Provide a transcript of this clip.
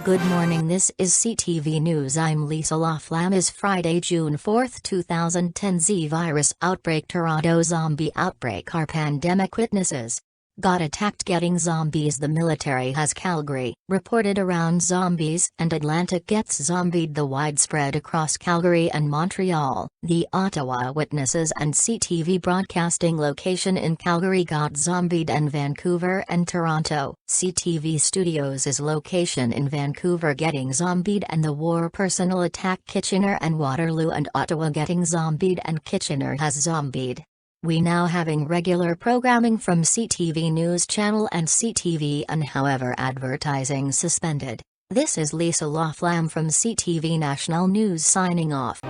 Good morning, this is CTV News. I'm Lisa Laflamme. Is Friday, June 4, 2010. Z-virus outbreak. Toronto zombie outbreak. Our pandemic witnesses got attacked getting zombies. The military has Calgary reported around zombies and Atlantic gets zombied. The widespread across Calgary and Montreal. The Ottawa witnesses and CTV broadcasting location in Calgary got zombied, and Vancouver and Toronto. CTV Studios is location in Vancouver getting zombied, and the war personal attack Kitchener and Waterloo and Ottawa getting zombied, and Kitchener has zombied. We now having regular programming from CTV News Channel and CTV, and however advertising suspended. This is Lisa Laflamme from CTV National News signing off.